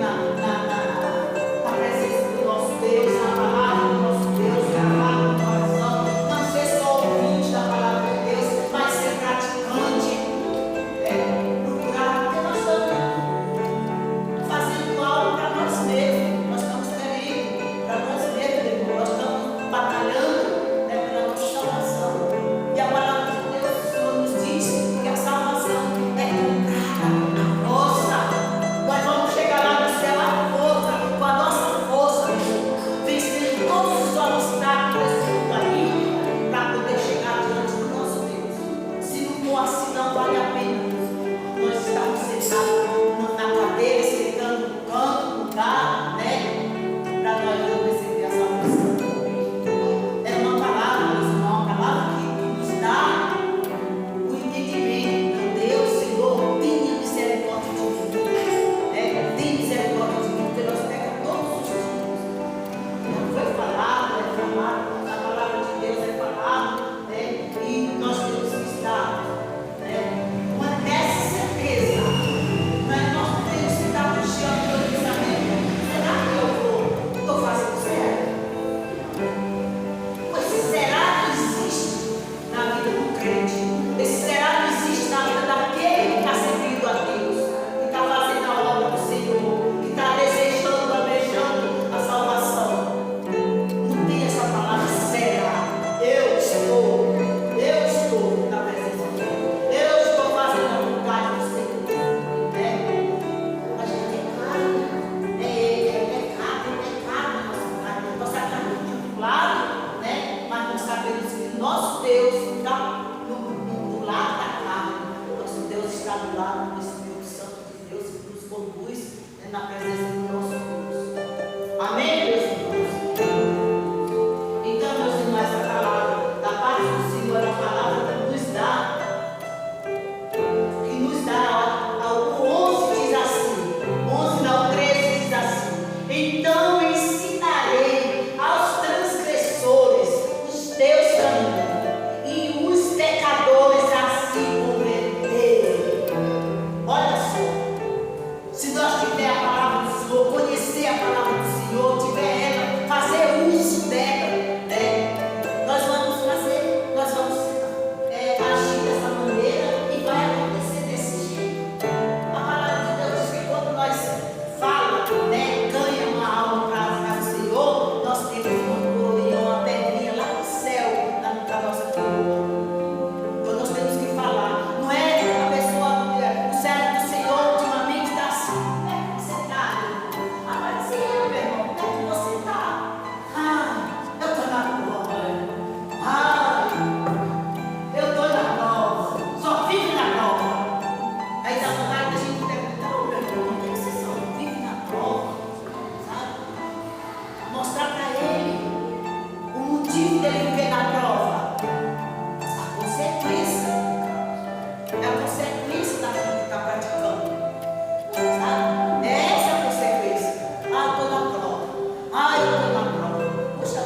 na presença do nosso Deus, na palavra do nosso Deus, gravar no coração, não ser só ouvinte da palavra de Deus, mas ser praticante, procurar, porque nós estamos fazendo algo para nós mesmos, nós estamos querendo para nós mesmos, nós estamos batalhando, né, pela nossa salvação. E a palavra de Deus, o Senhor nos diz que a salvação é comprada, a nossa. Nós vamos chegar lá no céu com a nossa força, vencendo todos os obstáculos do caminho para poder chegar diante do nosso Deus. Se não for assim, não vale a pena. Nós estamos sentados na cadeira, sentando no canto, no lugar, né? Para nós não receber a salvação. É uma palavra, meus irmãos, uma palavra que nos dá o entendimento. Meu Deus, Senhor, tenha misericórdia de mim. Tem misericórdia de mim, porque nós pegamos todos os dias. Não foi falado, a palavra de Deus é falada, né? E nós temos que estar, né, com essa certeza. Mas nós temos que estar diante do pensamento: será que eu estou fazendo certo? Pois será que existe na vida do crente? Esse será que existe na vida daquele que está servindo a Deus, que está fazendo a obra do Senhor, que está desejando, almejando a salvação? Não tem essa palavra será. Eu estou na presença de Deus. Eu estou fazendo a vontade do Senhor. A gente é claro, é pecado na nossa carne. Nossa carne é de lado, né? Mas nós sabemos que nosso Deus está do lado da carne. Nosso Deus está do lado do Espírito Santo de Deus que nos conduz, né, na presença do nosso Deus. Amém, meus irmãos? Então, meus irmãos, essa palavra da parte do Senhor é uma palavra que nos dá, o 11 diz assim, 11 não, 13 diz assim: então ensinarei aos transgressores os teus caminhos, e os pecadores a se converterem. Olha só, se nós tiver a palavra do Senhor, conhecer a palavra do Senhor, tiver ela, fazer uso dela, né? Nós vamos agir dessa maneira e vai acontecer desse jeito. A palavra de Deus diz que quando nós falamos, né, ganha uma alma para o Senhor, nós temos uma coroinha, uma pedrinha lá no céu, na nossa coroa. Então nós temos que falar. Não é a pessoa, o servo do Senhor ultimamente está assim: como é que você está? Mas sim, meu irmão, como é que você está? Eu estou na prova. Eu estou na prova. Só vive na prova. Aí dá vontade da gente perguntar: ô meu irmão, por que você só vive na prova? Sabe? Mostrar para ele o motivo dele viver na prova. A consequência. É a consequência daquilo que está praticando. Sabe? É essa a consequência. Eu estou na prova. Eu estou na prova. Poxa,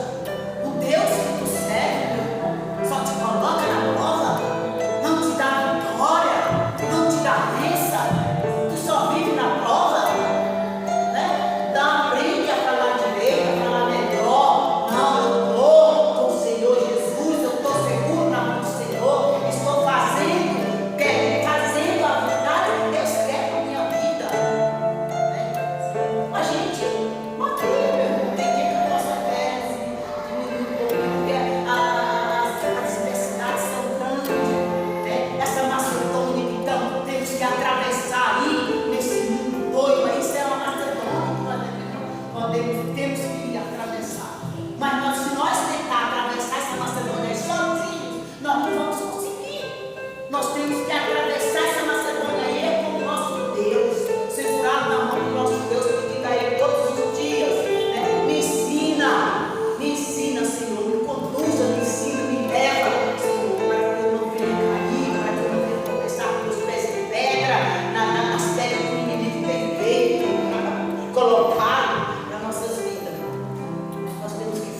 o Deus que tu serve, meu irmão, só te coloca na prova, não te dá vitória, não te dá bênção. Tu só vive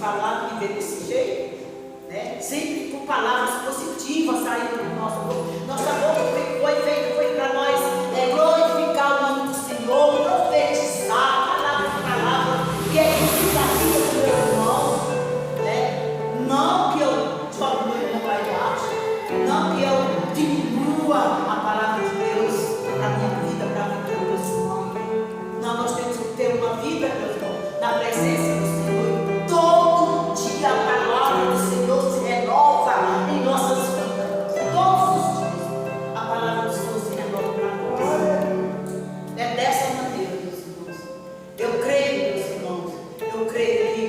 falar, viver desse jeito, né? Sempre com palavras positivas saindo do nosso boca. Nossa boca foi para nós glorificar o nome do Senhor, profetizar, palavra, e é isso da vida do meu irmão, né? Não que eu jogue meu irmão lá embaixo, não que eu diminua a palavra de Deus para a minha vida, para a vida do meu irmão. Não, nós temos que ter uma vida, meu irmão, na presença do Senhor. Todo dia a palavra do Senhor se renova em nossas vidas. Todos os dias a palavra do Senhor se renova para nós. É dessa maneira, meus irmãos. Eu creio, meus irmãos, eu creio que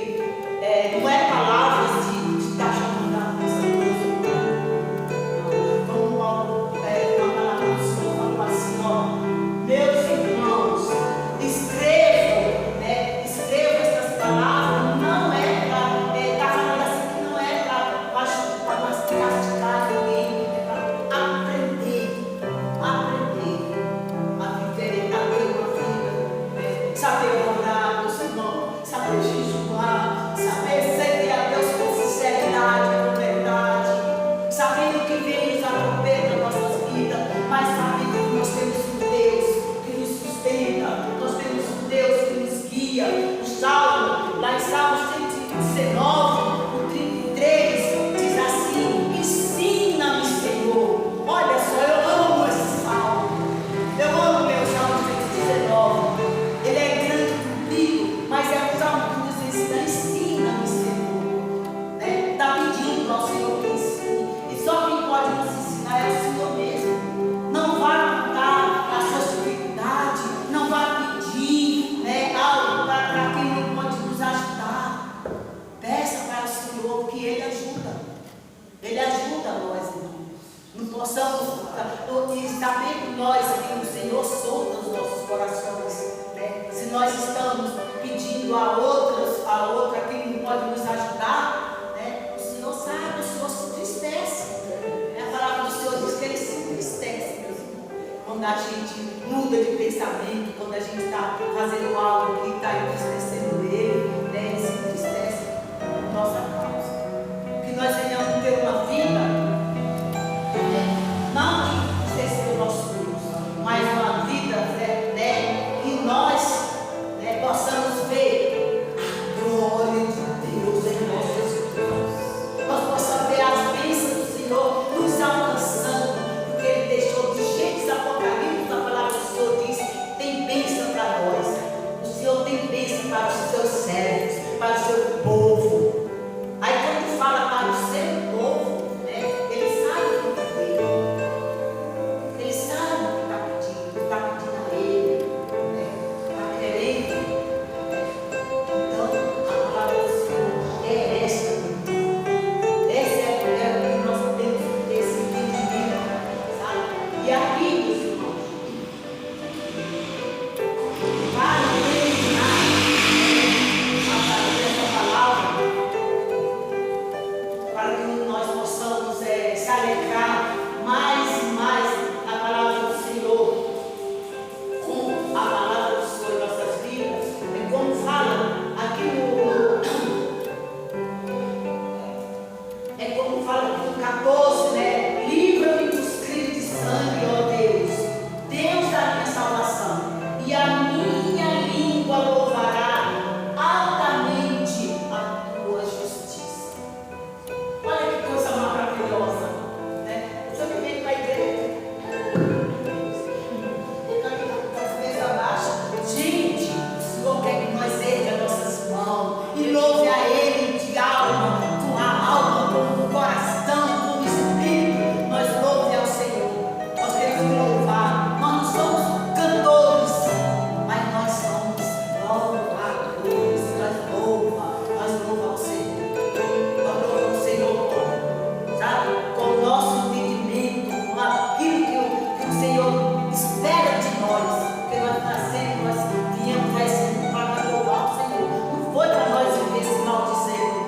não é palavras de estar chamando a atenção, meus irmãos. Como uma palavra do Senhor falou assim, ó, meus irmãos, escrevam, né? Escrevam essas palavras, não é para estar falando assim, que não é para nós castigar ninguém, é para aprender a viver, a ter uma vida, saber orar, meus irmãos, saber jejuar, saber servir a Deus com sinceridade, com verdade, sabendo que vem nos acompanhar nas nossas vidas, mas sabendo que nós temos um Deus que nos sustenta, nós temos um Deus que nos guia. O Salmo, lá em Salmo 119, o 33, diz assim: ensina-me, Senhor. Olha só, eu amo esse Salmo. Eu amo meu Salmo 119. Ele é grande comigo, mas é um Salmo que nos ensina. Ensina-me, Senhor. Está pedindo ao Senhor que ensine. E só quem pode nos ensinar é o Senhor mesmo. Não vá contar as suas dificuldades, não vá pedir algo para quem não pode nos ajudar. Peça para o Senhor, que Ele ajuda. Ele ajuda nós, irmãos. Não possamos, e sabendo nós que o Senhor solta os nossos corações, né? Se nós estamos pedindo a outra que não pode nos ajudar, né? O Senhor sabe, o Senhor se entristece. A palavra do Senhor diz que Ele se entristece, meus irmãos. Quando a gente muda de pensamento, quando a gente está fazendo algo que está entristecendo Ele, né? Ele se entristece por nossa causa. Que nós venhamos ter uma vida, não de exercer o nosso uso, mas uma vida, que nós possamos ver a glória de Deus em nossas vidas. Nós possamos ver as bênçãos do Senhor nos alcançando, porque Ele deixou de Gênesis a Apocalipse, a palavra do Senhor diz que tem bênção para nós. O Senhor tem bênção para os seus servos, para o seu povo. Aí quando fala para o seu povo, Ele sabe o que tem. Ele sabe o que está pedindo a Ele, está querendo. Então, a palavra do Senhor é esta. Essa é o que nós temos que ter esse entendimento, sabe? E aqui, meus irmãos, para terminar essa palavra, para que nós possamos se alegrar mais e mais na palavra do Senhor, com a palavra do Senhor em nossas vidas. É como fala aqui no 14, livra-me dos crimes de sangue, ó Deus, Deus da minha salvação, e a minha língua louvará altamente a tua justiça. Olha que coisa maravilhosa, né? Eu estou vivendo na igreja, cabeça baixa. Gente, o Senhor quer que nós erga nossas mãos e louve a Ele de alma, com a alma, com o coração, com o espírito. Nós louve ao Senhor. Nós queremos louvar. Nós não somos cantores, mas nós somos louvadores. Nós louva ao Senhor. Nós louva ao Senhor, sabe? Com o nosso entendimento, com aquilo que o Senhor espera de nós. Porque nós nascemos, nós viemos a esse mundo para louvar o Senhor. Não foi para nós viver se maldizendo.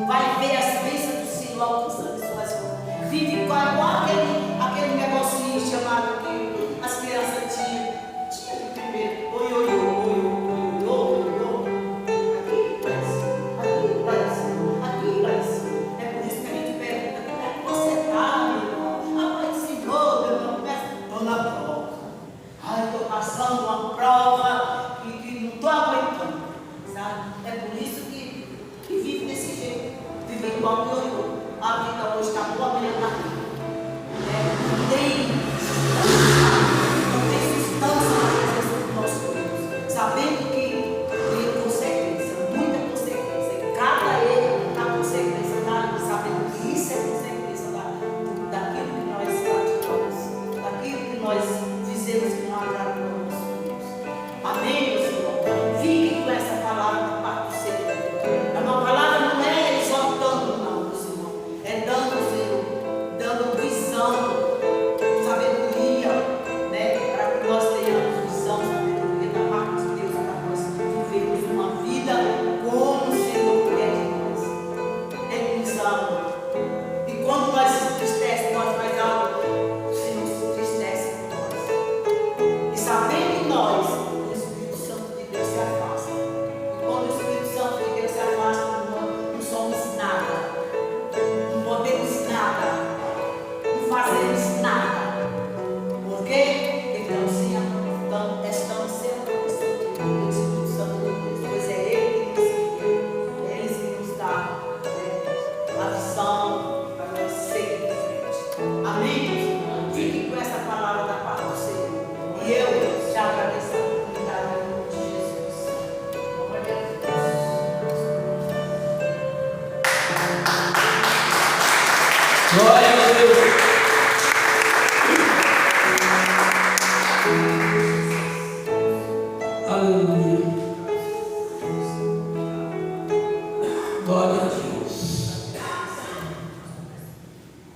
vai ver as bênçãos do Senhor alcançando suas mãos. Vive igual aquele negocinho chamado que as crianças tinham de primeiro. Oi, oi, oi, oi, oi, oi, oi. Aqui, mas é por isso que a gente pergunta: como é que você está, meu irmão? Ah, mas Senhor, meu irmão, estou na prova. Ai, estou passando uma prova que não estou aguentando, sabe? É por isso que vive desse jeito. Vive igual que eu. A vida hoje está boa, amanhã está ruim. Não tem sustância na presença do nosso Deus. Sabendo que tem consequência, muita consequência. E cada erro na consequência, sabendo que isso é consequência daquilo que nós praticamos, daquilo que nós fizemos que não agrada ao nosso Deus. Amém, meu Senhor? Fique com essa palavra da parte do Senhor. É uma palavra, não é exortando, não, meu Senhor. É dando, Senhor, dando visão, sabedoria, né? Para que nós tenhamos visão, sabedoria da parte de Deus, para nós vivermos uma vida como o Senhor quer de nós. Ele nos ama. E quando nós se entristecemos, nós faz algo, o Senhor se entristece por nós. E sabendo nós, o Espírito Santo de Deus se afasta. E quando o Espírito Santo de Deus se afasta, não somos nada. Não podemos nada. Não fazemos nada. Por quê? Então, estamos sendo do Espírito Santo de Deus. Pois é Ele que nos guia. É Ele que nos dá a visão para nós seguirmos em frente. Amém? Fique com essa palavra da parte do Senhor. E eu já agradeço a oportunidade em nome de Jesus. Glória a Deus. Glória a Deus. Aleluia. Glória a Deus.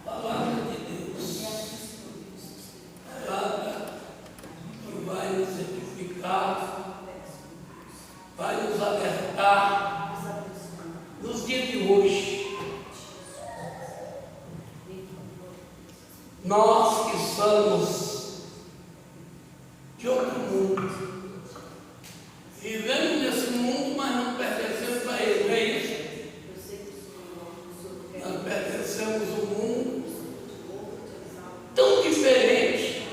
Palavra de Deus. Palavra que vai nos edificar, vai nos alertar nos dias de hoje. Nós que somos de outro mundo, vivemos nesse mundo, mas não pertencemos a ele, não é isso? Nós pertencemos a um mundo tão diferente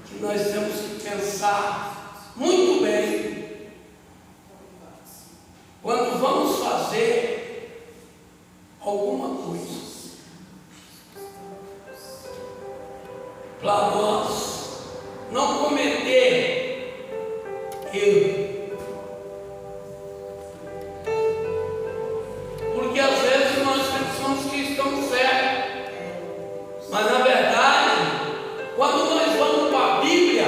que nós temos que pensar muito bem quando vamos fazer alguma coisa. Para nós não cometer erro. Porque às vezes nós pensamos que estamos certos. Mas na verdade, quando nós vamos para a Bíblia,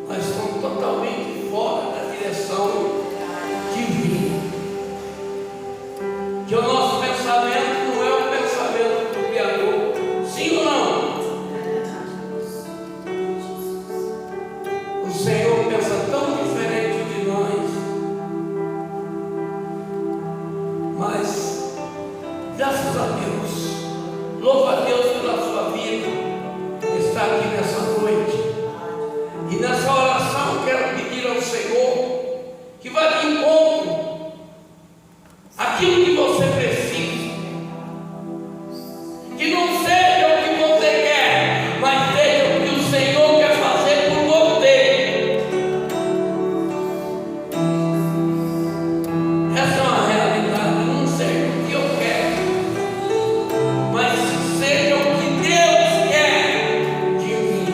nós estamos totalmente fora da direção divina. Que o nosso pensamento não é o pensamento do Criador. Sim ou não? O Senhor pensa tão diferente de nós. Mas, graças a Deus, louva a Deus pela sua vida, estar aqui nessa noite. E nessa oração quero pedir ao Senhor que vá de encontro aquilo que você precisa. Que não seja o que você quer, mas seja o que o Senhor quer fazer por você. Essa é uma realidade. Não seja o que eu quero, mas seja o que Deus quer de mim.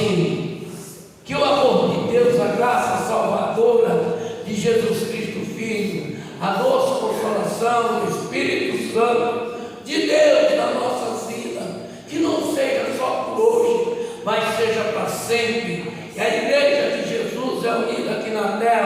assim: que o amor de Deus, a graça salvadora de Jesus Cristo Filho, a doce consolação do Espírito Santo de Deus nas nossas vidas, que não seja só por hoje, mas seja para sempre. E a igreja de Jesus é unida aqui na terra